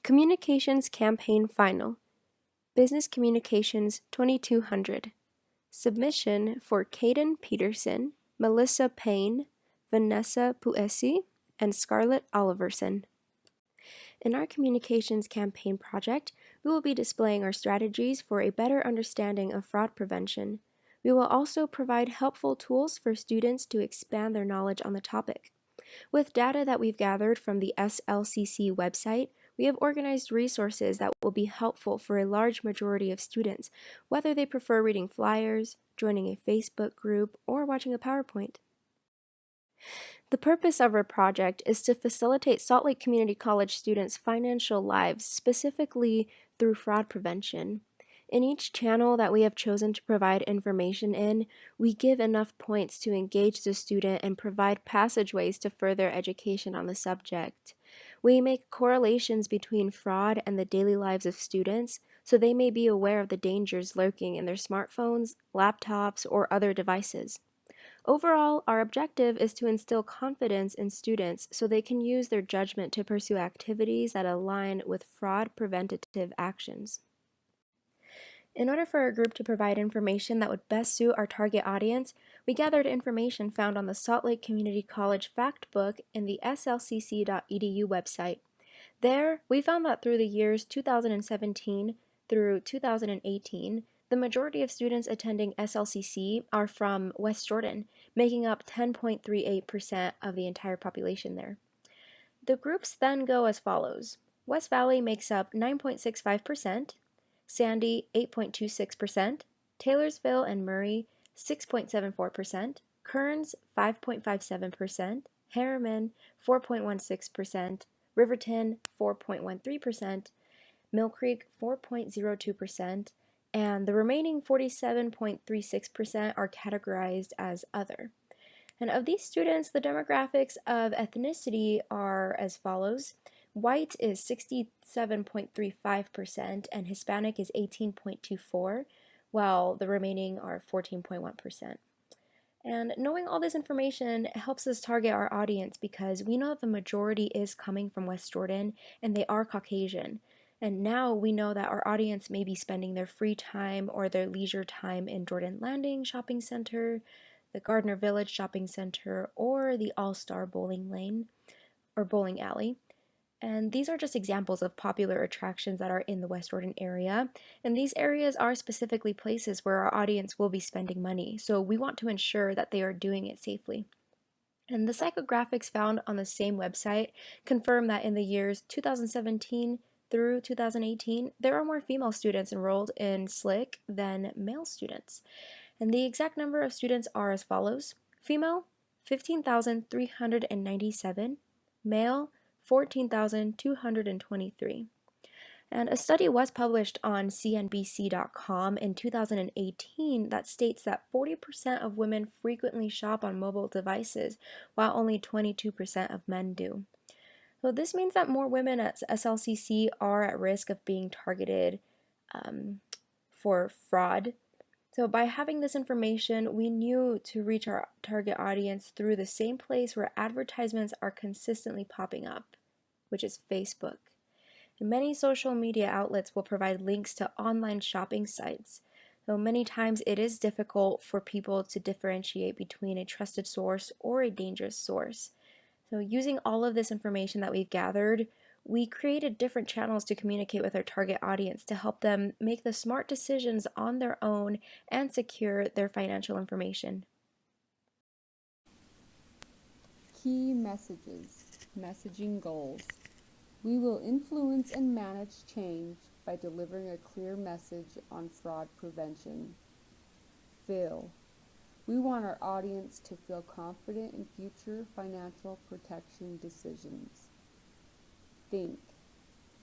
Communications Campaign Final, Business Communications 2200. Submission for Caden Peterson, Melissa Payne, Vanessa Puesi, and Scarlett Oliverson. In our communications campaign project, we will be displaying our strategies for a better understanding of fraud prevention. We will also provide helpful tools for students to expand their knowledge on the topic. With data that we've gathered from the SLCC website, we have organized resources that will be helpful for a large majority of students, whether they prefer reading flyers, joining a Facebook group, or watching a PowerPoint. The purpose of our project is to facilitate Salt Lake Community College students' financial lives, specifically through fraud prevention. In each channel that we have chosen to provide information in, we give enough points to engage the student and provide passageways to further education on the subject. We make correlations between fraud and the daily lives of students, so they may be aware of the dangers lurking in their smartphones, laptops, or other devices. Overall, our objective is to instill confidence in students so they can use their judgment to pursue activities that align with fraud preventative actions. In order for our group to provide information that would best suit our target audience, we gathered information found on the Salt Lake Community College Fact Book in the slcc.edu website. There, we found that through the years 2017 through 2018, the majority of students attending SLCC are from West Jordan, making up 10.38% of the entire population there. The groups then go as follows. West Valley makes up 9.65%, Sandy 8.26%, Taylorsville and Murray 6.74%, Kearns 5.57%, Harriman 4.16%, Riverton 4.13%, Mill Creek 4.02%, and the remaining 47.36% are categorized as other. And of these students, the demographics of ethnicity are as follows. White is 67.35% and Hispanic is 18.24%, while the remaining are 14.1%. And knowing all this information helps us target our audience because we know that the majority is coming from West Jordan and they are Caucasian. And now we know that our audience may be spending their free time or their leisure time in Jordan Landing Shopping Center, the Gardner Village Shopping Center, or the All-Star Bowling Lane or Bowling Alley. And these are just examples of popular attractions that are in the West Jordan area. And these areas are specifically places where our audience will be spending money. So we want to ensure that they are doing it safely. And the psychographics found on the same website confirm that in the years 2017 through 2018, there are more female students enrolled in SLIC than male students. And the exact number of students are as follows. Female, 15,397. Male, 14,223. And a study was published on CNBC.com in 2018 that states that 40% of women frequently shop on mobile devices, while only 22% of men do. So this means that more women at SLCC are at risk of being targeted for fraud. So by having this information, we knew to reach our target audience through the same place where advertisements are consistently popping up, which is Facebook. And many social media outlets will provide links to online shopping sites. Though many times it is difficult for people to differentiate between a trusted source or a dangerous source. So using all of this information that we've gathered, we created different channels to communicate with our target audience to help them make the smart decisions on their own and secure their financial information. Key messages, messaging goals. We will influence and manage change by delivering a clear message on fraud prevention. Feel. We want our audience to feel confident in future financial protection decisions. Think.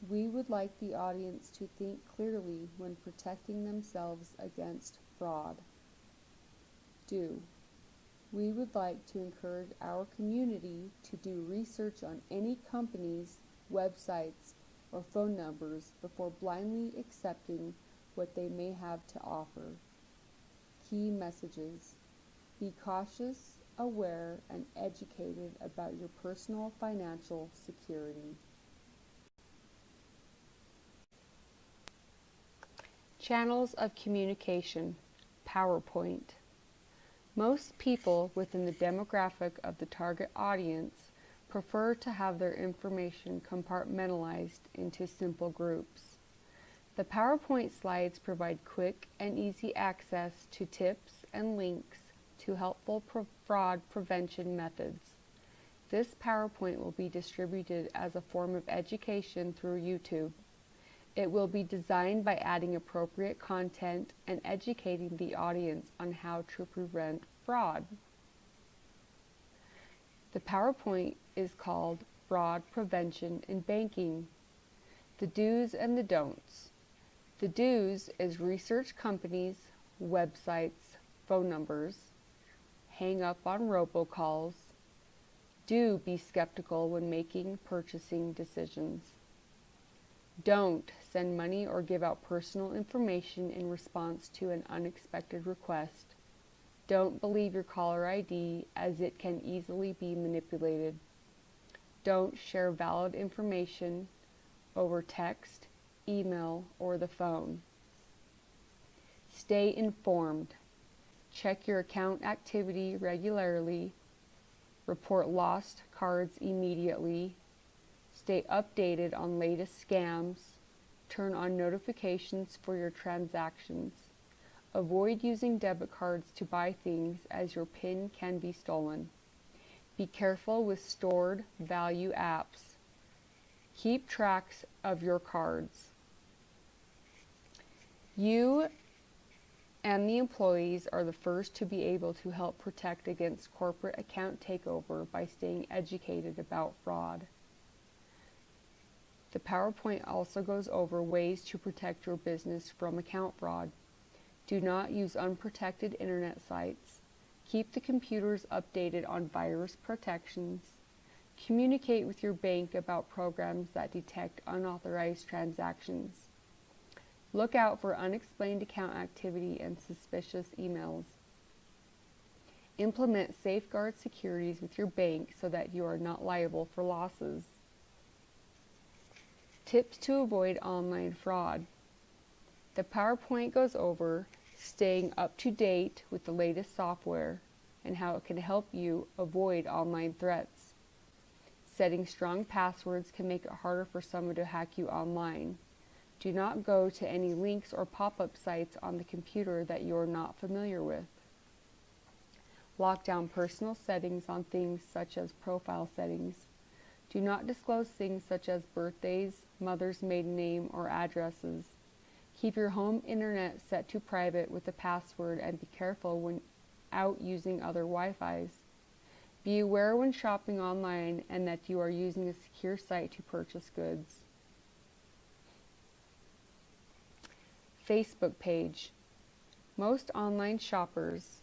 We would like the audience to think clearly when protecting themselves against fraud. Do. We would like to encourage our community to do research on any companies, websites, or phone numbers before blindly accepting what they may have to offer. Key messages. Be cautious, aware, and educated about your personal financial security. Channels of communication. PowerPoint. Most people within the demographic of the target audience prefer to have their information compartmentalized into simple groups. The PowerPoint slides provide quick and easy access to tips and links to helpful fraud prevention methods. This PowerPoint will be distributed as a form of education through YouTube. It will be designed by adding appropriate content and educating the audience on how to prevent fraud. The PowerPoint is called Fraud Prevention in Banking. The do's and the don'ts. The do's is research companies, websites, phone numbers, hang up on robocalls, do be skeptical when making purchasing decisions. Don't send money or give out personal information in response to an unexpected request. Don't believe your caller ID as it can easily be manipulated. Don't share valid information over text, email, or the phone. Stay informed. Check your account activity regularly. Report lost cards immediately. Stay updated on latest scams. Turn on notifications for your transactions. Avoid using debit cards to buy things as your PIN can be stolen. Be careful with stored value apps. Keep tracks of your cards. You and the employees are the first to be able to help protect against corporate account takeover by staying educated about fraud. The PowerPoint also goes over ways to protect your business from account fraud. Do not use unprotected internet sites. Keep the computers updated on virus protections. Communicate with your bank about programs that detect unauthorized transactions. Look out for unexplained account activity and suspicious emails. Implement safeguard securities with your bank so that you are not liable for losses. Tips to avoid online fraud. The PowerPoint goes over staying up to date with the latest software and how it can help you avoid online threats. Setting strong passwords can make it harder for someone to hack you online. Do not go to any links or pop-up sites on the computer that you are not familiar with. Lock down personal settings on things such as profile settings. Do not disclose things such as birthdays, mother's maiden name, or addresses. Keep your home internet set to private with a password and be careful when out using other Wi-Fis. Be aware when shopping online and that you are using a secure site to purchase goods. Facebook page. Most online shoppers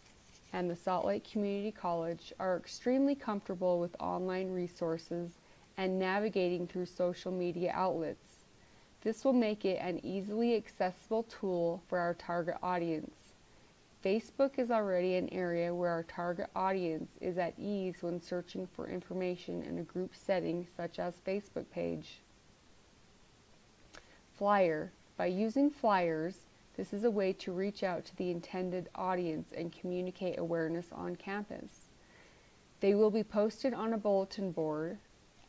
and the Salt Lake Community College are extremely comfortable with online resources and navigating through social media outlets. This will make it an easily accessible tool for our target audience. Facebook is already an area where our target audience is at ease when searching for information in a group setting such as Facebook page. Flyer. By using flyers, this is a way to reach out to the intended audience and communicate awareness on campus. They will be posted on a bulletin board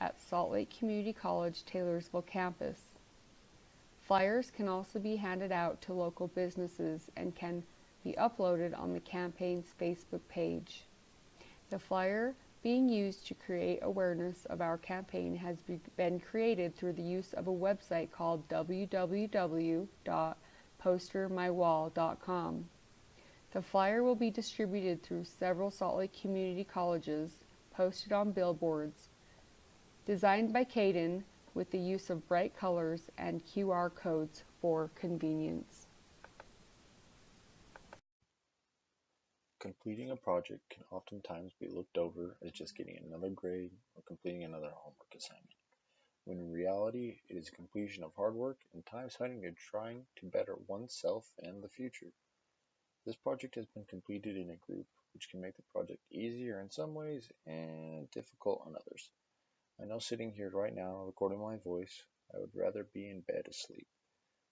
at Salt Lake Community College Taylorsville campus. Flyers can also be handed out to local businesses and can be uploaded on the campaign's Facebook page. The flyer being used to create awareness of our campaign has been created through the use of a website called www.postermywall.com. The flyer will be distributed through several Salt Lake Community Colleges, posted on billboards. Designed by Caden with the use of bright colors and QR codes for convenience. Completing a project can oftentimes be looked over as just getting another grade or completing another homework assignment, when in reality it is completion of hard work and time spent in trying to better oneself and the future. This project has been completed in a group, which can make the project easier in some ways and difficult on others. I know sitting here right now recording my voice, I would rather be in bed asleep.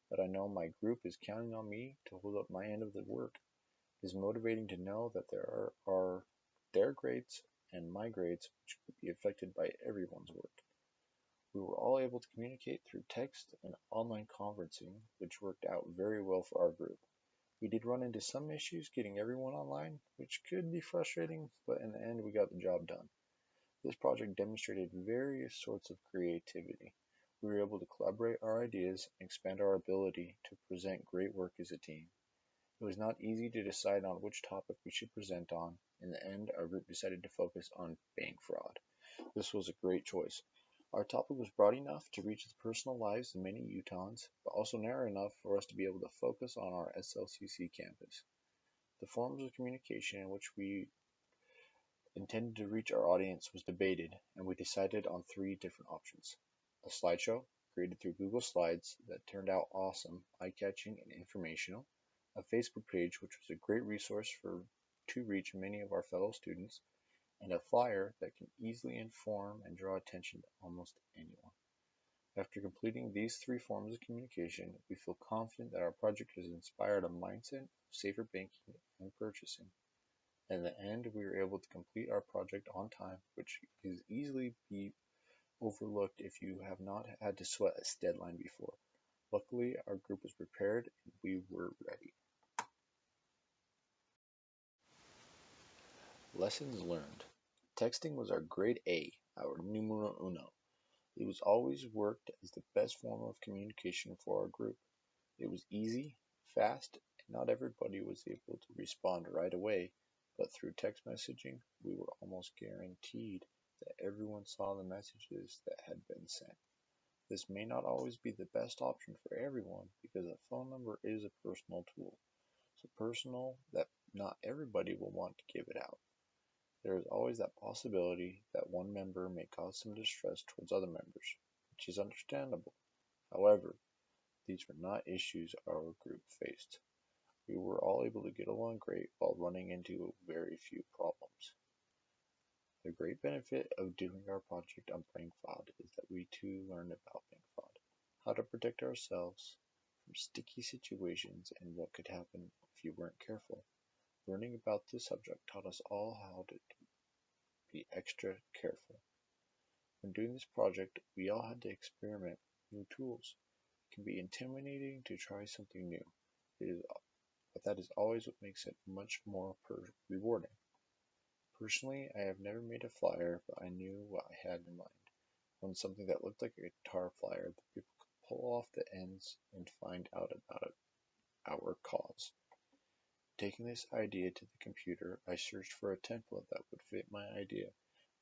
but I know my group is counting on me to hold up my end of the work. It is motivating to know that there are their grades and my grades which could be affected by everyone's work. We were all able to communicate through text and online conferencing, which worked out very well for our group. We did run into some issues getting everyone online, which could be frustrating, but in the end we got the job done. This project demonstrated various sorts of creativity. We were able to collaborate our ideas and expand our ability to present great work as a team. It was not easy to decide on which topic we should present on. In the end, our group decided to focus on bank fraud. This was a great choice. Our topic was broad enough to reach the personal lives of many Utahns, but also narrow enough for us to be able to focus on our SLCC campus. The forms of communication in which we intended to reach our audience was debated, and we decided on three different options. A slideshow, created through Google Slides, that turned out awesome, eye-catching, and informational. A Facebook page, which was a great resource to reach many of our fellow students, and a flyer that can easily inform and draw attention to almost anyone. After completing these three forms of communication, we feel confident that our project has inspired a mindset of safer banking and purchasing. In the end, we were able to complete our project on time, which is easily be overlooked if you have not had to sweat a deadline before. Luckily, our group was prepared and we were ready. Lessons learned. Texting was our grade A, our numero uno. It was always worked as the best form of communication for our group. It was easy, fast, and not everybody was able to respond right away, but through text messaging, we were almost guaranteed that everyone saw the messages that had been sent. This may not always be the best option for everyone because a phone number is a personal tool, so personal that not everybody will want to give it out. There is always that possibility that one member may cause some distress towards other members, which is understandable. However, these were not issues our group faced. We were all able to get along great while running into very few problems. The great benefit of doing our project on bank fraud is that we too learned about bank fraud, how to protect ourselves from sticky situations and what could happen if you weren't careful. Learning about this subject taught us all how to be extra careful. When doing this project, we all had to experiment with new tools. It can be intimidating to try something new, but that is always what makes it much more rewarding. Personally, I have never made a flyer, but I knew what I had in mind. When something that looked like a guitar flyer that people could pull off the ends and find out about our cause. Taking this idea to the computer, I searched for a template that would fit my idea.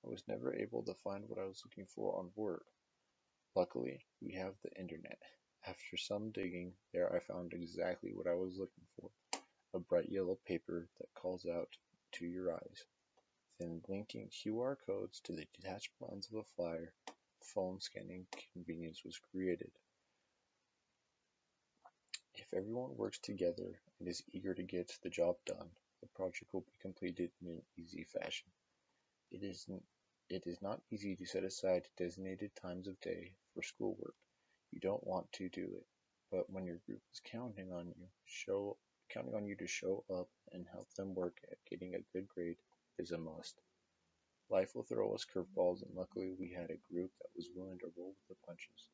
I was never able to find what I was looking for on Word. Luckily, we have the internet. After some digging, there I found exactly what I was looking for, a bright yellow paper that calls out to your eyes. Then linking QR codes to the detachable ends of a flyer, phone scanning convenience was created. If everyone works together and is eager to get the job done, the project will be completed in an easy fashion. It is not easy to set aside designated times of day for schoolwork. You don't want to do it, but when your group is counting on you to show up and help them work at getting a good grade is a must. Life will throw us curveballs, and luckily we had a group that was willing to roll with the punches.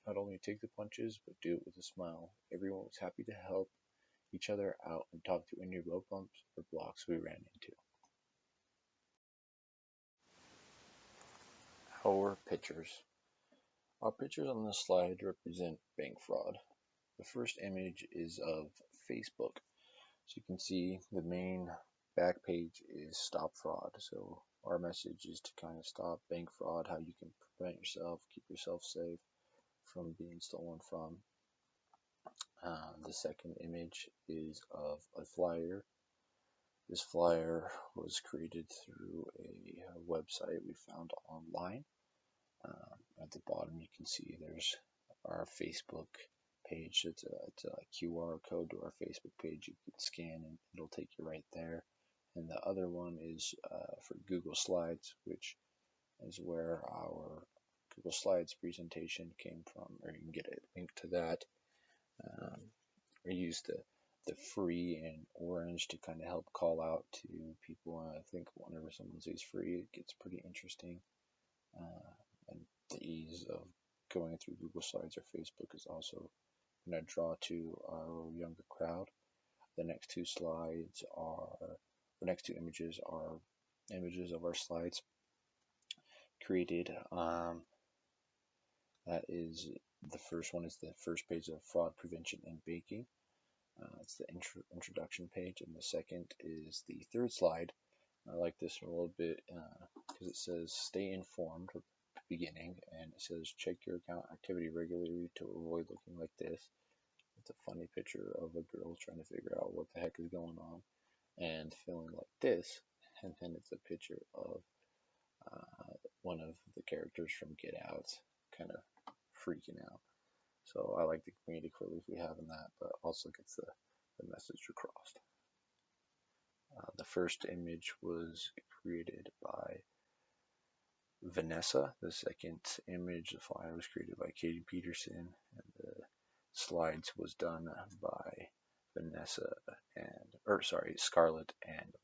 Not only take the punches, but do it with a smile. Everyone was happy to help each other out and talk to any road bumps or blocks we ran into. Our pictures. Our pictures on this slide represent bank fraud. The first image is of Facebook. So you can see the main back page is stop fraud. So our message is to kind of stop bank fraud, how you can prevent yourself, keep yourself safe from being stolen from. The second image is of a flyer. This flyer was created through a website we found online. At the bottom you can see there's our Facebook page. It's a QR code to our Facebook page you can scan and it'll take you right there. And the other one is for Google Slides, which is where our Google Slides presentation came from, or you can get a link to that use the free and orange to kind of help call out to people. And I think whenever someone says free, it gets pretty interesting. And the ease of going through Google Slides or Facebook is also going to draw to our younger crowd. The next two slides are, the next two images are images of our slides created. That is, the first one is the first page of fraud prevention and baking. It's the introduction page, and the second is the third slide. I like this one a little bit because it says stay informed at the beginning, and it says check your account activity regularly to avoid looking like this. It's a funny picture of a girl trying to figure out what the heck is going on and feeling like this, and then it's a picture of one of the characters from Get Out kind of freaking out. So I like the comedic relief we have in that, but also gets the message across. The first image was created by Vanessa. The second image, the flyer, was created by Katie Peterson, and the slides was done by Scarlett and